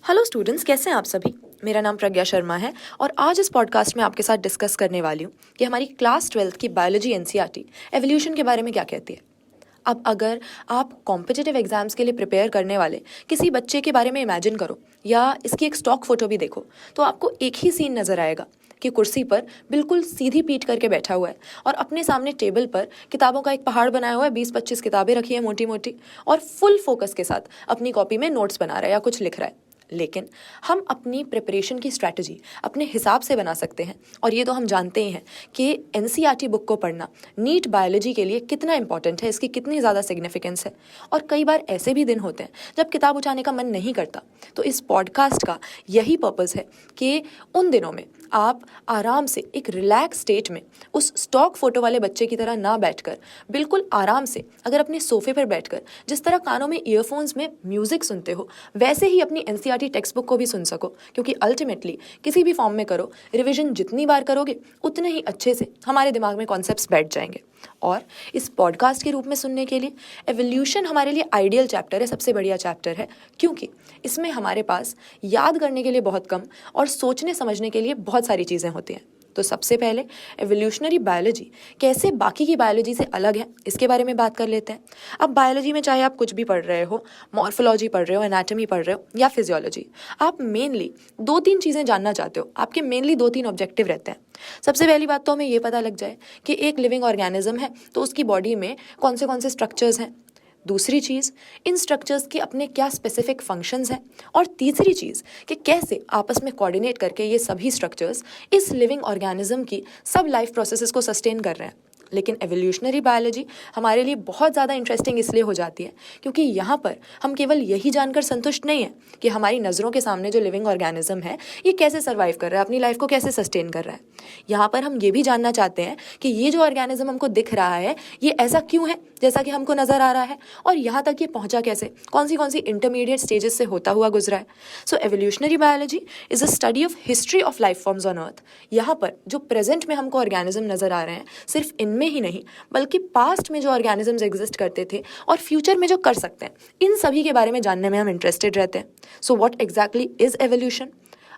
Hello students, कैसे हैं आप सभी। मेरा नाम प्रज्ञा शर्मा है और आज इस पॉडकास्ट में आपके साथ डिस्कस करने वाली हूँ कि हमारी क्लास 12th की बायोलॉजी एनसीईआरटी एवोल्यूशन के बारे में क्या कहती है। अब अगर आप कॉम्पिटिटिव एग्जाम्स के लिए प्रिपेयर करने वाले किसी बच्चे के बारे में इमेजिन करो या इसकी एक स्टॉक फोटो भी देखो तो आपको एक ही सीन नज़र आएगा कि कुर्सी पर बिल्कुल सीधी पीठ करके बैठा हुआ है और अपने सामने टेबल पर किताबों का एक पहाड़ बनाया हुआ है, 20-25 किताबें रखी है मोटी मोटी, और फुल फोकस के साथ अपनी कॉपी में नोट्स बना रहा है या कुछ लिख रहा है। लेकिन हम अपनी प्रिपरेशन की स्ट्रैटेजी अपने हिसाब से बना सकते हैं और ये तो हम जानते ही हैं कि एनसीईआरटी बुक को पढ़ना नीट बायोलॉजी के लिए कितना इंपॉर्टेंट है, इसकी कितनी ज़्यादा सिग्निफिकेंस है। और कई बार ऐसे भी दिन होते हैं जब किताब उठाने का मन नहीं करता, तो इस पॉडकास्ट का यही पर्पज़ है कि उन दिनों में आप आराम से एक रिलैक्स स्टेट में उस स्टॉक फोटो वाले बच्चे की तरह ना बैठकर बिल्कुल आराम से अगर अपने सोफे पर बैठकर जिस तरह कानों में ईयरफोन्स में म्यूजिक सुनते हो वैसे ही अपनी एनसीईआरटी टेक्स्ट बुक को भी सुन सको, क्योंकि अल्टीमेटली किसी भी फॉर्म में करो, रिवीजन जितनी बार करोगे उतने ही अच्छे से हमारे दिमाग में कॉन्सेप्ट्स बैठ जाएंगे। और इस पॉडकास्ट के रूप में सुनने के लिए एवोल्यूशन हमारे लिए आइडियल चैप्टर है, सबसे बढ़िया चैप्टर है, क्योंकि इसमें हमारे पास याद करने के लिए बहुत कम और सोचने समझने के लिए बहुत सारी चीज़ें होती हैं। तो सबसे पहले एवोल्यूशनरी बायोलॉजी कैसे बाकी की बायोलॉजी से अलग है, इसके बारे में बात कर लेते हैं। अब बायोलॉजी में चाहे आप कुछ भी पढ़ रहे हो, मॉर्फोलॉजी पढ़ रहे हो, एनाटॉमी पढ़ रहे हो या फिजियोलॉजी, आप मेनली 2-3 चीज़ें जानना चाहते हो। आपके मेनली 2-3 ऑब्जेक्टिव रहते हैं। सबसे पहली बात तो हमें ये पता लग जाए कि एक लिविंग ऑर्गेनिज्म है तो उसकी बॉडी में कौन से स्ट्रक्चर्स हैं। दूसरी चीज़, इन स्ट्रक्चर्स के अपने क्या स्पेसिफिक फंक्शंस हैं। और तीसरी चीज़ कि कैसे आपस में कोऑर्डिनेट करके ये सभी स्ट्रक्चर्स इस लिविंग ऑर्गेनिज्म की सब लाइफ प्रोसेसेस को सस्टेन कर रहे हैं। लेकिन एवोल्यूशनरी बायोलॉजी हमारे लिए बहुत ज़्यादा इंटरेस्टिंग इसलिए हो जाती है क्योंकि यहाँ पर हम केवल यही जानकर संतुष्ट नहीं हैं कि हमारी नज़रों के सामने जो लिविंग ऑर्गेनिज्म है ये कैसे सर्वाइव कर रहा है, अपनी लाइफ को कैसे सस्टेन कर रहा है। यहाँ पर हम ये भी जानना चाहते हैं कि ये जो ऑर्गेनिज्म हमको दिख रहा है ये ऐसा क्यों है जैसा कि हमको नज़र आ रहा है, और यहाँ तक ये पहुँचा कैसे, कौन सी इंटरमीडिएट स्टेजेस से होता हुआ गुजरा है। So evolutionary biology is a study of history of life forms on earth. यहाँ पर जो प्रेजेंट में हमको ऑर्गेनिज्म नज़र आ रहे हैं सिर्फ इनमें ही नहीं बल्कि पास्ट में जो ऑर्गेनिजम्स एग्जिस्ट करते थे और फ्यूचर में जो कर सकते हैं, इन सभी के बारे में जानने में हम इंटरेस्टेड रहते हैं। So what exactly is evolution.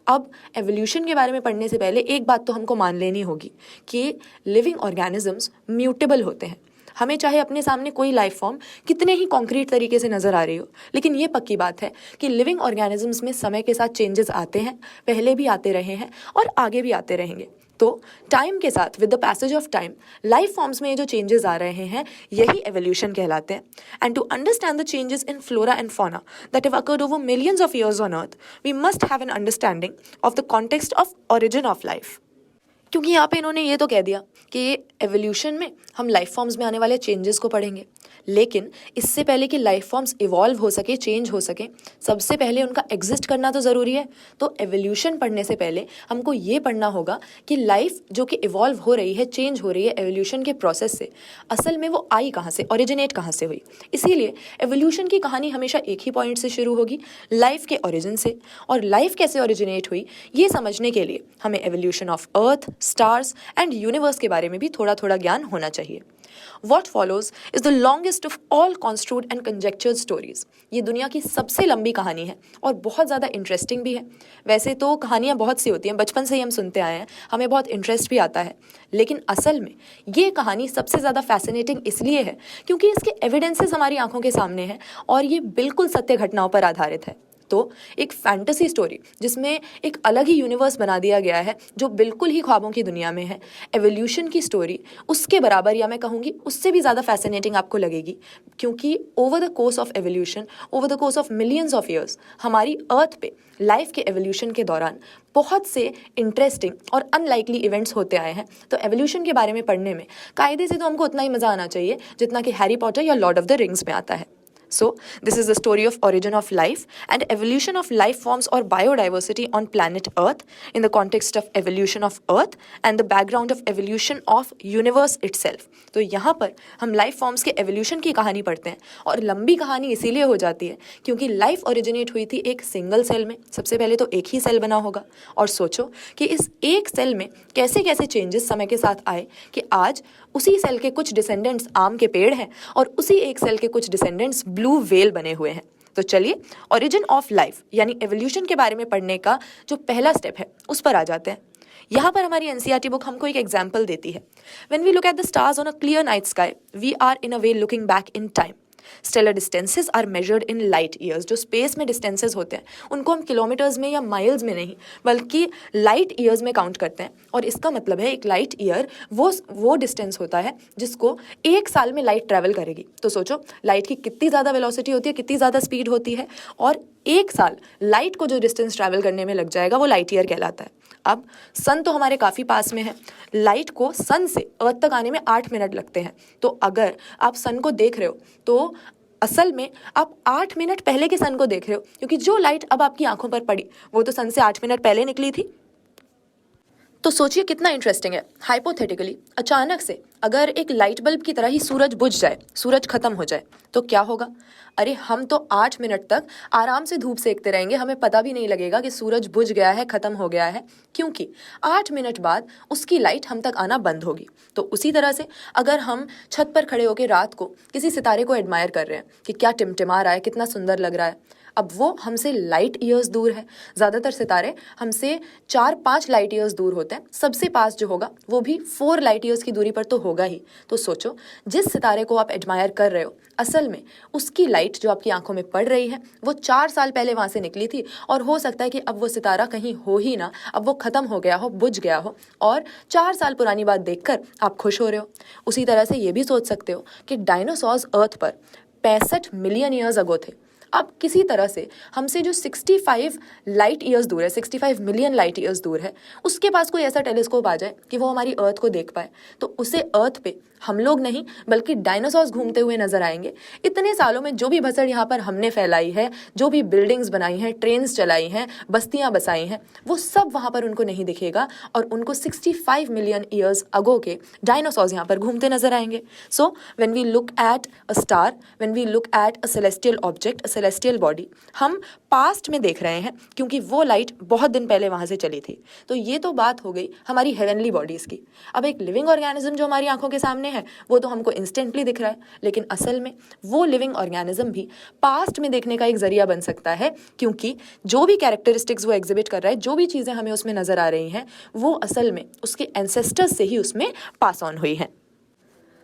अब एवोल्यूशन के बारे में पढ़ने से पहले एक बात तो हमको मान लेनी होगी कि लिविंग ऑर्गेनिजम्स म्यूटेबल होते हैं। हमें चाहे अपने सामने कोई लाइफ फॉर्म कितने ही कॉन्क्रीट तरीके से नज़र आ रही हो, लेकिन ये पक्की बात है कि लिविंग ऑर्गेनिजम्स में समय के साथ चेंजेस आते हैं, पहले भी आते रहे हैं और आगे भी आते रहेंगे। तो टाइम के साथ with the passage of time life forms में ये जो चेंजेस आ रहे हैं यही एवोल्यूशन कहलाते हैं। And to understand the changes in flora and fauna that have occurred over millions of years on earth, we must have an understanding of the context of origin of life. क्योंकि यहाँ पे इन्होंने ये तो कह दिया कि एवोल्यूशन में हम लाइफ फॉर्म्स में आने वाले चेंजेस को पढ़ेंगे, लेकिन इससे पहले कि लाइफ फॉर्म्स इवॉल्व हो सके, चेंज हो सके, सबसे पहले उनका एग्जिस्ट करना तो ज़रूरी है। तो एवोल्यूशन पढ़ने से पहले हमको ये पढ़ना होगा कि लाइफ जो कि इवॉल्व हो रही है, चेंज हो रही है एवोल्यूशन के प्रोसेस से, असल में वो आई कहाँ से, ओरिजिनेट कहाँ से हुई। इसीलिए एवोल्यूशन की कहानी हमेशा एक ही पॉइंट से शुरू होगी, लाइफ के ओरिजिन से। और लाइफ कैसे ओरिजिनेट हुई ये समझने के लिए हमें evolution of earth, stars and universe के बारे में भी थोड़ा थोड़ा ज्ञान होना चाहिए। What follows is the longest of all construed and conjectured stories. ये दुनिया की सबसे लंबी कहानी है और बहुत ज़्यादा इंटरेस्टिंग भी है। वैसे तो कहानियाँ बहुत सी होती हैं, बचपन से ही हम सुनते आए हैं, हमें बहुत इंटरेस्ट भी आता है, लेकिन असल में ये कहानी सबसे ज़्यादा फैसिनेटिंग इसलिए है क्योंकि इसके एविडेंसेस हमारी आंखों के सामने हैं और ये बिल्कुल सत्य घटनाओं पर आधारित है। तो एक फैंटेसी स्टोरी जिसमें एक अलग ही यूनिवर्स बना दिया गया है जो बिल्कुल ही ख्वाबों की दुनिया में है, एवोल्यूशन की स्टोरी उसके बराबर या मैं कहूँगी उससे भी ज़्यादा फैसिनेटिंग आपको लगेगी, क्योंकि over the course of evolution, over the course of millions of years, हमारी अर्थ पे लाइफ के एवोल्यूशन के दौरान बहुत से इंटरेस्टिंग और अनलाइकली इवेंट्स होते आए हैं। तो एवोल्यूशन के बारे में पढ़ने में कायदे से तो हमको उतना ही मज़ा आना चाहिए जितना कि हैरी पॉटर या लॉर्ड ऑफ द रिंग्स में आता है। So, this is the story of origin of life and evolution of life forms or biodiversity on planet Earth in the context of evolution of Earth and the background of evolution of universe itself. तो यहाँ पर हम life forms के evolution की कहानी पढ़ते हैं और लंबी कहानी इसीलिए हो जाती है क्योंकि लाइफ ओरिजिनेट हुई थी एक सिंगल सेल में। सबसे पहले तो एक ही सेल बना होगा और सोचो कि इस एक सेल में कैसे कैसे चेंजेस समय के साथ आए कि आज उसी सेल के कुछ डिसेंडेंट्स आम के पेड़ हैं और उसी एक सेल के कुछ डिसेंडेंट्स ब्लू व्हेल बने हुए हैं। तो चलिए ओरिजिन ऑफ लाइफ यानी एवोल्यूशन के बारे में पढ़ने का जो पहला स्टेप है उस पर आ जाते हैं। यहाँ पर हमारी एनसीईआरटी बुक हमको एक एग्जाम्पल देती है। When we look at the stars on a clear night sky we are in a way looking back in time. Stellar distances are measured in light years. जो स्पेस में distances होते हैं उनको हम किलोमीटर्स में या माइल्स में नहीं बल्कि लाइट ईयर्स में काउंट करते हैं। और इसका मतलब है एक लाइट ईयर वो डिस्टेंस होता है जिसको एक साल में लाइट ट्रैवल करेगी। तो सोचो लाइट की कितनी ज़्यादा वेलोसिटी होती है, कितनी ज़्यादा स्पीड होती है, और एक साल लाइट को जो डिस्टेंस ट्रैवल करने में लग जाएगा वो लाइट ईयर कहलाता है। अब सन तो हमारे काफ़ी पास में है, लाइट को सन से अर्थ तक आने में 8 मिनट लगते हैं। तो अगर आप सन को देख रहे हो तो असल में आप 8 मिनट पहले के सन को देख रहे हो, क्योंकि जो लाइट अब आपकी आंखों पर पड़ी वो तो सन से 8 मिनट पहले निकली थी। तो सोचिए कितना इंटरेस्टिंग है। हाइपोथेटिकली अचानक से अगर एक लाइट बल्ब की तरह ही सूरज बुझ जाए, सूरज खत्म हो जाए, तो क्या होगा? अरे हम तो 8 मिनट तक आराम से धूप सेकते रहेंगे, हमें पता भी नहीं लगेगा कि सूरज बुझ गया है, खत्म हो गया है, क्योंकि 8 मिनट बाद उसकी लाइट हम तक आना बंद होगी। तो उसी तरह से अगर हम छत पर खड़े होकर रात को किसी सितारे को एडमायर कर रहे हैं कि क्या टिमटिमा रहा है, कितना सुंदर लग रहा है, अब वो हमसे लाइट ईयर्स दूर है। ज़्यादातर सितारे हमसे 4-5 लाइट ईयर्स दूर होते हैं, सबसे पास जो होगा वो भी 4 लाइट ईयर्स की दूरी पर तो होगा ही। तो सोचो जिस सितारे को आप एडमायर कर रहे हो असल में उसकी लाइट जो आपकी आंखों में पड़ रही है वो 4 साल पहले वहाँ से निकली थी, और हो सकता है कि अब वो सितारा कहीं हो ही ना, अब वो ख़त्म हो गया हो, बुझ गया हो, और 4 साल पुरानी बात देखकर आप खुश हो रहे हो। उसी तरह से ये भी सोच सकते हो कि डायनासोर्स अर्थ पर 65 मिलियन ईयर्स अगो थे। अब किसी तरह से हमसे जो 65 लाइट ईयर्स दूर है, 65 मिलियन लाइट ईयर्स दूर है, उसके पास कोई ऐसा टेलीस्कोप आ जाए कि वो हमारी अर्थ को देख पाए, तो उसे अर्थ पे हम लोग नहीं बल्कि डायनासोर्स घूमते हुए नजर आएंगे। इतने सालों में जो भी भसड़ यहाँ पर हमने फैलाई है, जो भी बिल्डिंग्स बनाई हैं, ट्रेन्स चलाई हैं, बस्तियाँ बसाई हैं, वो सब वहाँ पर उनको नहीं दिखेगा, और उनको 65 मिलियन ईयर्स अगो के डायनासोर्स यहाँ पर घूमते नजर आएंगे। So when we look at a star, when we look at a celestial object, celestial body, हम पास्ट में देख रहे हैं क्योंकि वो लाइट बहुत दिन पहले वहाँ से चली थी। तो ये तो बात हो गई हमारी हेवनली बॉडीज़ की। अब एक लिविंग ऑर्गेनिज्म जो हमारी आंखों के सामने है वो तो हमको इंस्टेंटली दिख रहा है, लेकिन असल में वो लिविंग ऑर्गेनिज्म भी पास्ट में देखने का एक जरिया बन सकता है, क्योंकि जो भी कैरेक्टरिस्टिक्स वो एग्जिबिट कर रहा है, जो भी चीज़ें हमें उसमें नज़र आ रही हैं, वो असल में उसके एंसेस्टर्स से ही उसमें पास ऑन हुई हैं।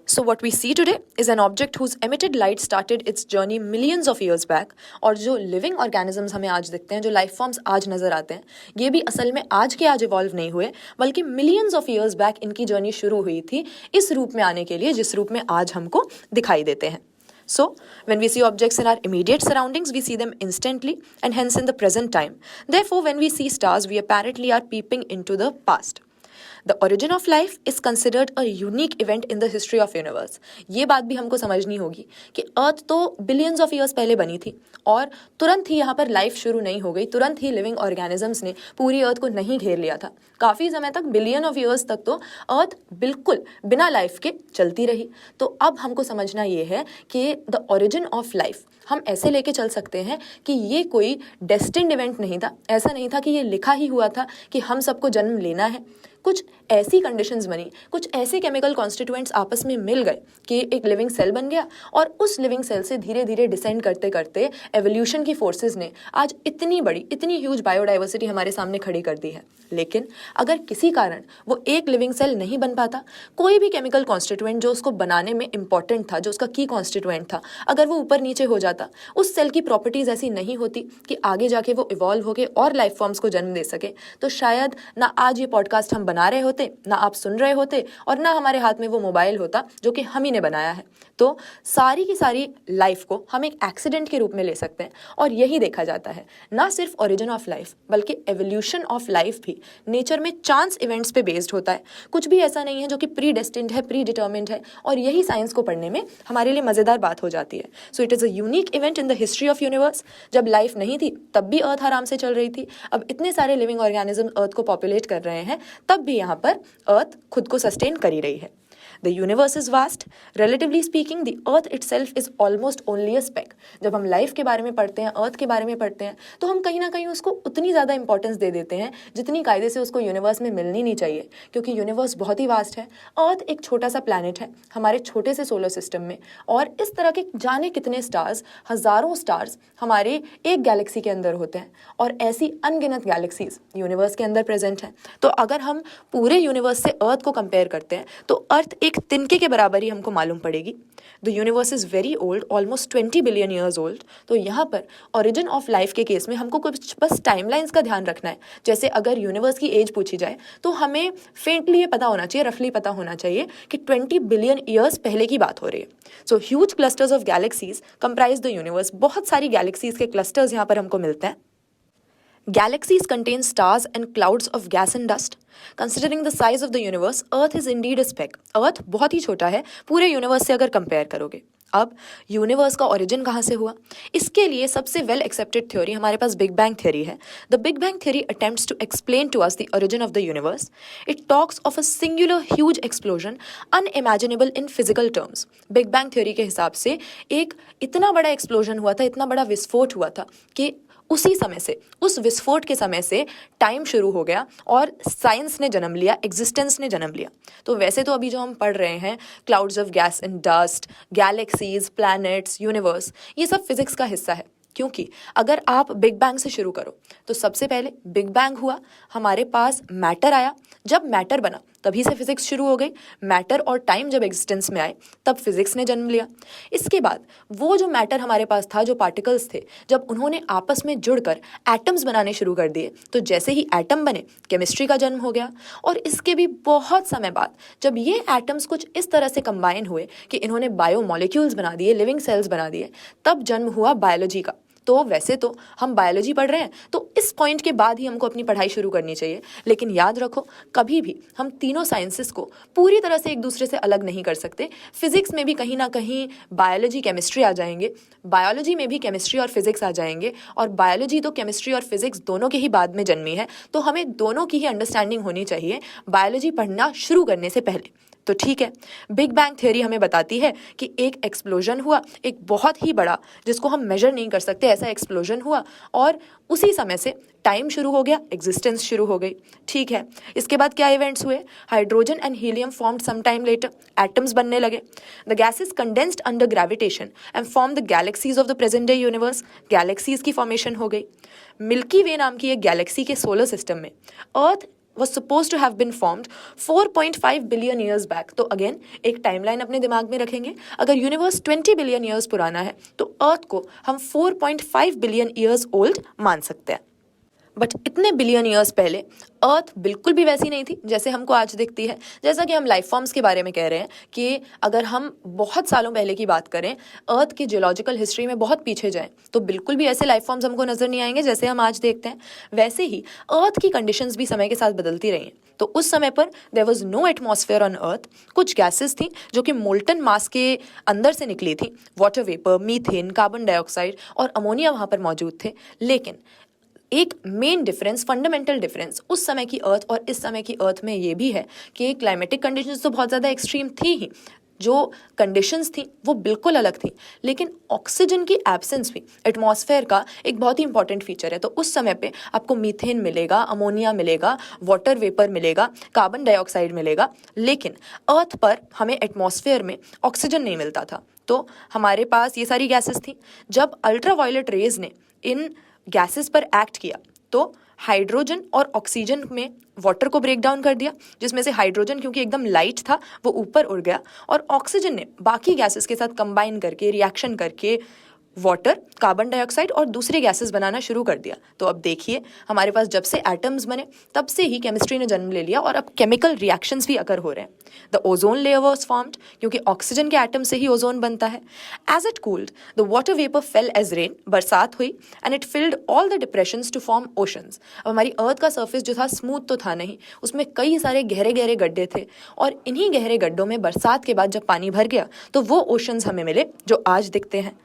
So what we see today is an object whose emitted light started its journey millions of years back। और जो living organisms हमें आज दिखते हैं, जो life forms आज नज़र आते हैं, ये भी असल में आज के आज evolve नहीं हुए, बल्कि millions of years back इनकी जर्नी शुरू हुई थी इस रूप में आने के लिए जिस रूप में आज हमको दिखाई देते हैं। So, when we see objects in our immediate surroundings, we see them instantly and hence in the present time. Therefore, when we see stars, we apparently are peeping into the past. The origin of life is considered a unique event in the history of universe। ये बात भी हमको समझनी होगी कि अर्थ तो billions of years पहले बनी थी, और तुरंत ही यहाँ पर लाइफ शुरू नहीं हो गई, तुरंत ही लिविंग ऑर्गेनिजम्स ने पूरी अर्थ को नहीं घेर लिया था। काफ़ी समय तक, बिलियन ऑफ ईयर्स तक तो अर्थ बिल्कुल बिना लाइफ के चलती रही। तो अब हमको समझना ये है कि द ओरिजिन ऑफ लाइफ हम ऐसे लेके चल सकते हैं कि ये कोई डेस्टिन्ड इवेंट नहीं था, ऐसा नहीं था कि ये लिखा ही हुआ था कि हम सबको जन्म लेना है। कुछ ऐसी कंडीशंस बनी, कुछ ऐसे केमिकल कॉन्स्टिट्यूएंट्स आपस में मिल गए कि एक लिविंग सेल बन गया, और उस लिविंग सेल से धीरे धीरे डिसेंड करते करते एवोल्यूशन की फोर्सेस ने आज इतनी बड़ी, इतनी ह्यूज बायोडाइवर्सिटी हमारे सामने खड़ी कर दी है। लेकिन अगर किसी कारण वो एक लिविंग सेल नहीं बन पाता, कोई भी केमिकल कॉन्स्टिट्यूएंट जो उसको बनाने में इंपॉर्टेंट था, जो उसका की कॉन्स्टिट्यूएंट था, अगर वो ऊपर नीचे हो जाता, उस सेल की प्रॉपर्टीज ऐसी नहीं होती कि आगे जाके वो इवॉल्व होके और लाइफ फॉर्म्स को जन्म दे सके, तो शायद ना आज ये पॉडकास्ट हम बना रहे होते, ना आप सुन रहे होते, और ना हमारे हाथ में वो मोबाइल होता जो कि हम ही ने बनाया है। तो सारी की सारी लाइफ को हम एक एक्सीडेंट के रूप में ले सकते हैं, और यही देखा जाता है। ना सिर्फ ओरिजिन ऑफ लाइफ बल्कि एवोल्यूशन ऑफ लाइफ भी नेचर में चांस इवेंट्स पे बेस्ड होता है। कुछ भी ऐसा नहीं है जो कि प्री डेस्टिन्ड है, प्री डिटर्मिन्ड है, और यही साइंस को पढ़ने में हमारे लिए मज़ेदार बात हो जाती है। So it is a unique event in the history of universe. जब लाइफ नहीं थी तब भी अर्थ आराम से चल रही थी, अब इतने सारे लिविंग ऑर्गेनिज्म अर्थ को पॉपुलेट कर रहे हैं, तब भी यहाँ पर अर्थ खुद को सस्टेन कर ही रही है। The universe is vast, relatively speaking the earth itself is almost only a speck. जब हम लाइफ के बारे में पढ़ते हैं, अर्थ के बारे में पढ़ते हैं, तो हम कहीं ना कहीं उसको उतनी ज़्यादा इंपॉर्टेंस दे देते हैं जितनी कायदे से उसको यूनिवर्स में मिलनी नहीं चाहिए, क्योंकि यूनिवर्स बहुत ही वास्ट है। अर्थ एक छोटा सा प्लैनेट है हमारे छोटे से सोलर सिस्टम में, और इस तरह के जाने कितने स्टार्स, हजारों स्टार्स हमारे एक गैलेक्सी के अंदर होते हैं, और ऐसी अनगिनत गैलेक्सीज यूनिवर्स के अंदर प्रेजेंट हैं। तो अगर हम पूरे यूनिवर्स से अर्थ को कंपेयर करते हैं तो अर्थ एक तिनके के बराबर ही हमको मालूम पड़ेगी। The universe is very old, almost 20 billion years old. तो यहाँ पर ओरिजिन ऑफ लाइफ के केस में हमको कुछ बस टाइमलाइंस का ध्यान रखना है। जैसे अगर यूनिवर्स की एज पूछी जाए तो हमें फेंटली ये पता होना चाहिए, रफली पता होना चाहिए कि 20 बिलियन ईयर्स पहले की बात हो रही है। So huge clusters of galaxies comprise the universe. बहुत सारी गैलेक्सीज के क्लस्टर्स यहाँ पर हमको मिलते हैं। Galaxies contain stars and clouds of gas and dust. Considering the size of the universe, Earth is indeed a speck. Earth बहुत ही छोटा है पूरे यूनिवर्स से अगर कंपेयर करोगे। अब यूनिवर्स का ओरिजिन कहाँ से हुआ? इसके लिए सबसे वेल एक्सेप्टेड थ्योरी हमारे पास बिग बैंग थ्योरी है। The big bang theory attempts to explain to us the origin of the universe. It talks of a singular huge explosion unimaginable in physical terms. Big bang theory के हिसाब से एक इतना बड़ा explosion हुआ था, इतना बड़ा विस्फोट हुआ था कि उसी समय से, उस विस्फोट के समय से टाइम शुरू हो गया और साइंस ने जन्म लिया, एग्जिस्टेंस ने जन्म लिया। तो वैसे तो अभी जो हम पढ़ रहे हैं, clouds of gas and dust, galaxies, planets, universe, ये सब फिजिक्स का हिस्सा है। क्योंकि अगर आप बिग बैंग से शुरू करो तो सबसे पहले बिग बैंग हुआ, हमारे पास मैटर आया, जब मैटर बना तभी से फिजिक्स शुरू हो गई। मैटर और टाइम जब एग्जिस्टेंस में आए तब फिजिक्स ने जन्म लिया। इसके बाद वो जो मैटर हमारे पास था, जो पार्टिकल्स थे, जब उन्होंने आपस में जुड़कर एटम्स बनाने शुरू कर दिए, तो जैसे ही एटम बने केमिस्ट्री का जन्म हो गया। और इसके भी बहुत समय बाद जब ये एटम्स कुछ इस तरह से कंबाइन हुए कि इन्होंने बायोमोलिक्यूल्स बना दिए, लिविंग सेल्स बना दिए, तब जन्म हुआ बायोलॉजी का। तो वैसे तो हम बायोलॉजी पढ़ रहे हैं तो इस पॉइंट के बाद ही हमको अपनी पढ़ाई शुरू करनी चाहिए, लेकिन याद रखो कभी भी हम तीनों साइंसेस को पूरी तरह से एक दूसरे से अलग नहीं कर सकते। फिजिक्स में भी कहीं ना कहीं बायोलॉजी केमिस्ट्री आ जाएंगे, बायोलॉजी में भी केमिस्ट्री और फिजिक्स आ जाएंगे, और बायोलॉजी तो केमिस्ट्री और फिजिक्स दोनों के ही बाद में जन्मी है। तो हमें दोनों की ही अंडरस्टैंडिंग होनी चाहिए बायोलॉजी पढ़ना शुरू करने से पहले। तो ठीक है, बिग बैंग थ्योरी हमें बताती है कि एक एक्सप्लोजन हुआ, एक बहुत ही बड़ा, जिसको हम मेजर नहीं कर सकते ऐसा एक्सप्लोजन हुआ, और उसी समय से टाइम शुरू हो गया, एग्जिस्टेंस शुरू हो गई। ठीक है, इसके बाद क्या इवेंट्स हुए? Hydrogen and helium formed some time later, atoms बनने लगे। The gases condensed under gravitation and form the galaxies of the present day universe. Galaxies की फॉर्मेशन हो गई। मिल्की वे नाम की एक गैलेक्सी के सोलर सिस्टम में अर्थ was supposed to have been formed 4.5 billion years back। तो अगेन एक टाइमलाइन अपने दिमाग में रखेंगे। अगर यूनिवर्स 20 बिलियन ईयर्स पुराना है तो अर्थ को हम 4.5 बिलियन ईयर्स ओल्ड मान सकते हैं। बट इतने बिलियन ईयर्स पहले अर्थ बिल्कुल भी वैसी नहीं थी जैसे हमको आज दिखती है। जैसा कि हम लाइफ फॉर्म्स के बारे में कह रहे हैं कि अगर हम बहुत सालों पहले की बात करें, अर्थ की जियोलॉजिकल हिस्ट्री में बहुत पीछे जाएं, तो बिल्कुल भी ऐसे लाइफ फॉर्म्स हमको नजर नहीं आएंगे जैसे हम आज देखते हैं। वैसे ही अर्थ की कंडीशंस भी समय के साथ बदलती रही हैं। तो उस समय पर there was no atmosphere on earth. कुछ गैसेस थी जो कि मोल्टन मास के अंदर से निकली थी, water vapour, methane, carbon dioxide और अमोनिया वहाँ पर मौजूद थे। लेकिन एक मेन डिफरेंस, फंडामेंटल डिफरेंस उस समय की अर्थ और इस समय की अर्थ में ये भी है कि क्लाइमेटिक कंडीशंस तो बहुत ज़्यादा एक्सट्रीम थी ही, जो कंडीशंस थी वो बिल्कुल अलग थी, लेकिन ऑक्सीजन की एब्सेंस भी एटमॉस्फेयर का एक बहुत ही इंपॉर्टेंट फीचर है। तो उस समय पे आपको मीथेन मिलेगा, अमोनिया मिलेगा, वाटर वेपर मिलेगा, कार्बन डाइऑक्साइड मिलेगा, लेकिन अर्थ पर हमें एटमॉस्फेयर में ऑक्सीजन नहीं मिलता था। तो हमारे पास ये सारी गैसेस थी। जब अल्ट्रावायलेट रेज ने इन गैसेस पर एक्ट किया तो हाइड्रोजन और ऑक्सीजन में वाटर को ब्रेक डाउन कर दिया, जिसमें से हाइड्रोजन क्योंकि एकदम लाइट था वो ऊपर उड़ गया, और ऑक्सीजन ने बाकी गैसेस के साथ कंबाइन करके, रिएक्शन करके वाटर, कार्बन डाइऑक्साइड और दूसरे गैसेस बनाना शुरू कर दिया। तो अब देखिए हमारे पास जब से एटम्स बने तब से ही केमिस्ट्री ने जन्म ले लिया, और अब केमिकल रिएक्शंस भी अकर हो रहे हैं। The ozone layer was formed क्योंकि ऑक्सीजन के एटम से ही ओजोन बनता है। As it cooled the water vapour fell as rain, बरसात हुई, and it filled all the depressions to form oceans. अब हमारी अर्थ का सर्फेस जो था स्मूथ तो था नहीं, उसमें कई सारे गहरे गहरे गड्ढे थे, और इन्हीं गहरे गड्ढों में बरसात के बाद जब पानी भर गया तो वो ओशंस हमें मिले जो आज दिखते हैं।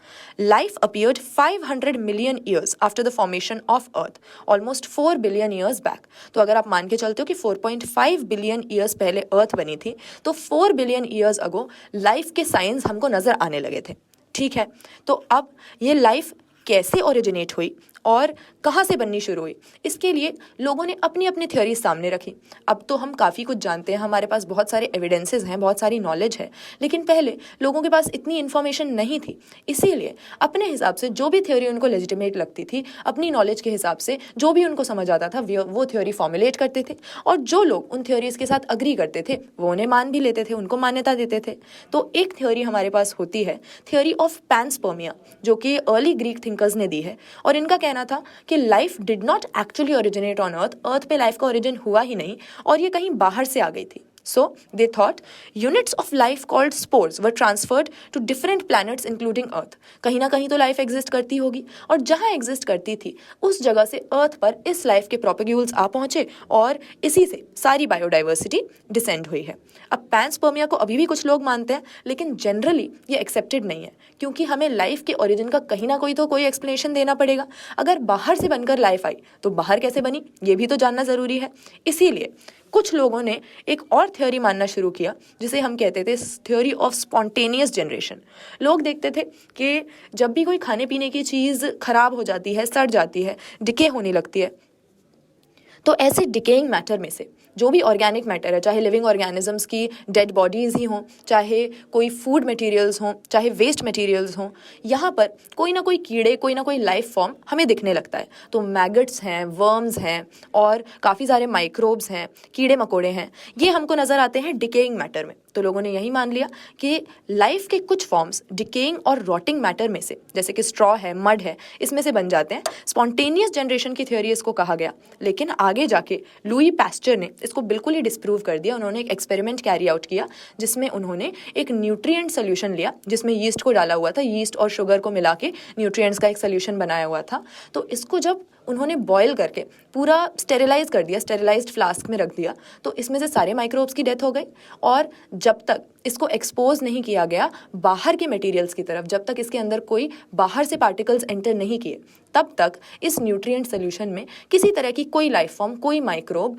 life appeared 500 million years after the formation of Earth, almost 4 billion years back. तो अगर आप मान के चलते हो कि 4.5 बिलियन ईयर्स पहले अर्थ बनी थी, तो 4 बिलियन ईयर्स अगो लाइफ के साइंस हमको नजर आने लगे थे. ठीक है, तो अब ये लाइफ कैसे ओरिजिनेट हुई और कहाँ से बननी शुरू हुई, इसके लिए लोगों ने अपनी अपनी थ्योरीज सामने रखी. अब तो हम काफ़ी कुछ जानते हैं, हमारे पास बहुत सारे एविडेंसेस हैं, बहुत सारी नॉलेज है, लेकिन पहले लोगों के पास इतनी इन्फॉर्मेशन नहीं थी. इसीलिए अपने हिसाब से जो भी थ्योरी उनको लेजिटिमेट लगती थी, अपनी नॉलेज के हिसाब से जो भी उनको समझ आता था वो थ्योरी फॉर्मुलेट करते थे. और जो लोग उन थ्योरीज के साथ अग्री करते थे वो उन्हें मान भी लेते थे, उनको मान्यता देते थे. तो एक थ्योरी हमारे पास होती है, थ्योरी ऑफ पैनस्पर्मिया, जो कि अर्ली ग्रीक थिंकर्स ने दी है. और इनका कहना था कि life did not actually originate on earth पे लाइफ का ओरिजिन हुआ ही नहीं और ये कहीं बाहर से आ गई थी. So they thought units of life called spores were transferred to different planets including Earth. कहीं ना कहीं तो लाइफ एग्जिस्ट करती होगी और जहाँ एग्जिस्ट करती थी उस जगह से अर्थ पर इस लाइफ के प्रोपेग्यूल्स आ पहुंचे और इसी से सारी बायोडाइवर्सिटी डिसेंड हुई है. अब पैनस्पर्मिया को अभी भी कुछ लोग मानते हैं, लेकिन जनरली ये एक्सेप्टेड नहीं है, क्योंकि हमें लाइफ के ओरिजिन का कहीं ना कोई एक्सप्लेनेशन देना पड़ेगा. अगर बाहर से बनकर लाइफ आई तो बाहर कैसे बनी, ये भी तो जानना ज़रूरी है. इसीलिए कुछ लोगों ने एक और थ्योरी मानना शुरू किया, जिसे हम कहते थे थ्योरी ऑफ स्पॉन्टेनियस जनरेशन. लोग देखते थे कि जब भी कोई खाने पीने की चीज़ खराब हो जाती है, सड़ जाती है, डिके होने लगती है, तो ऐसे डिकेइंग मैटर में से जो भी ऑर्गेनिक मैटर है, चाहे लिविंग ऑर्गेनिजम्स की डेड बॉडीज़ ही हों, चाहे कोई फूड मटेरियल्स हों, चाहे वेस्ट मटेरियल्स हों, यहाँ पर कोई ना कोई कीड़े, कोई ना कोई लाइफ फॉर्म हमें दिखने लगता है. तो मैगट्स हैं, वर्म्स हैं और काफ़ी सारे माइक्रोब्स हैं, कीड़े मकोड़े हैं, ये हमको नज़र आते हैं डिकेइंग मैटर में. तो लोगों ने यही मान लिया कि लाइफ के कुछ फॉर्म्स डिकेइंग और रॉटिंग मैटर में से, जैसे कि स्ट्रॉ है, मड है, इसमें से बन जाते हैं. स्पॉन्टेनियस जनरेशन की थ्योरी इसको कहा गया, लेकिन आगे जाके लुई पैस्चर ने इसको बिल्कुल ही डिस्प्रूव कर दिया. उन्होंने एक एक्सपेरिमेंट कैरी आउट किया जिसमें उन्होंने एक न्यूट्रिएंट सोल्यूशन लिया, जिसमें यीस्ट को डाला हुआ था, यीस्ट और शुगर को मिला के न्यूट्रिएंट्स का एक सोल्यूशन बनाया हुआ था. तो इसको जब उन्होंने बॉयल करके पूरा स्टेरिलाइज कर दिया, स्टेरिलाइज्ड फ्लास्क में रख दिया, तो इसमें से सारे माइक्रोब्स की डेथ हो गई. और जब तक इसको एक्सपोज नहीं किया गया बाहर के मटेरियल्स की तरफ, जब तक इसके अंदर कोई बाहर से पार्टिकल्स एंटर नहीं किए, तब तक इस न्यूट्रिएंट सोल्यूशन में किसी तरह की कोई लाइफ फॉर्म, कोई माइक्रोब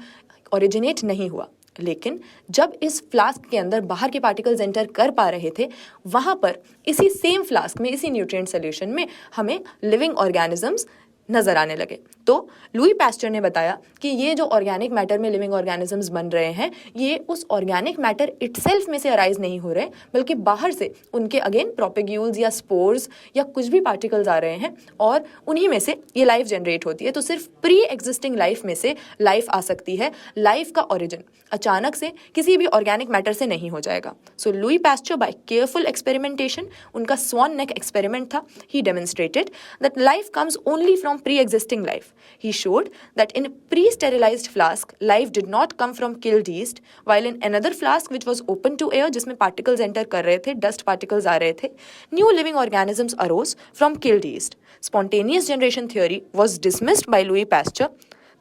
ओरिजिनेट नहीं हुआ. लेकिन जब इस फ्लास्क के अंदर बाहर के पार्टिकल्स एंटर कर पा रहे थे, वहाँ पर इसी सेम फ्लास्क में, इसी न्यूट्रिएंट सोल्यूशन में हमें लिविंग ऑर्गेनिजम्स नज़र आने लगे. तो लुई पैस्चर ने बताया कि ये जो ऑर्गेनिक मैटर में लिविंग ऑर्गेनिजम्स बन रहे हैं, ये उस ऑर्गेनिक मैटर इटसेल्फ में से अराइज नहीं हो रहे, बल्कि बाहर से उनके अगेन प्रोपेग्यूल्स या स्पोर्स या कुछ भी पार्टिकल्स आ रहे हैं और उन्हीं में से ये लाइफ जनरेट होती है. तो सिर्फ प्री एग्जिस्टिंग लाइफ में से लाइफ आ सकती है. लाइफ का ओरिजिन अचानक से किसी भी ऑर्गेनिक मैटर से नहीं हो जाएगा. So Louis Pasteur by careful experimentation, उनका स्वान नेक एक्सपेरिमेंट था, he demonstrated that life comes only from pre-existing life. He showed that in a pre-sterilized flask, life did not come from killed yeast, while in another flask which was open to air, जिसमें particles enter कर रहे थे, dust particles आ रहे थे, new living organisms arose from killed yeast. Spontaneous generation theory was dismissed by Louis Pasteur.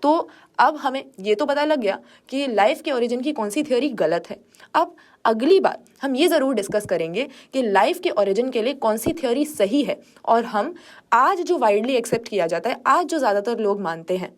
तो अब हमें ये तो पता लग गया कि लाइफ के ओरिजिन की कौन सी थ्योरी गलत है. अब अगली बार हम ये ज़रूर डिस्कस करेंगे कि लाइफ के ओरिजिन के लिए कौन सी थ्योरी सही है और हम आज जो वाइडली एक्सेप्ट किया जाता है, आज जो ज़्यादातर लोग मानते हैं,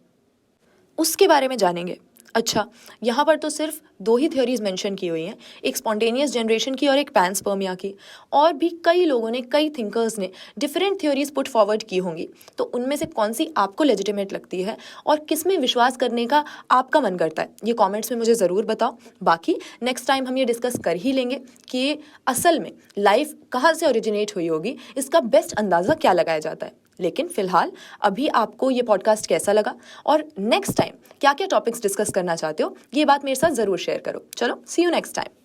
उसके बारे में जानेंगे. अच्छा, यहाँ पर तो सिर्फ 2 ही थ्योरीज मेंशन की हुई हैं, एक स्पॉन्टेनियस जनरेशन की और एक पैनस्पर्मिया की. और भी कई लोगों ने, कई थिंकर्स ने डिफरेंट थ्योरीज पुट फॉरवर्ड की होंगी. तो उनमें से कौन सी आपको लेजिटिमेट लगती है और किस में विश्वास करने का आपका मन करता है, ये कॉमेंट्स में मुझे ज़रूर बताओ. बाकी नेक्स्ट टाइम हम ये डिस्कस कर ही लेंगे कि असल में लाइफ कहाँ से ओरिजिनेट हुई होगी, इसका बेस्ट अंदाज़ा क्या लगाया जाता है. लेकिन फिलहाल अभी आपको ये पॉडकास्ट कैसा लगा और नेक्स्ट टाइम क्या क्या टॉपिक्स डिस्कस करना चाहते हो, ये बात मेरे साथ ज़रूर शेयर करो. चलो, सी यू नेक्स्ट टाइम.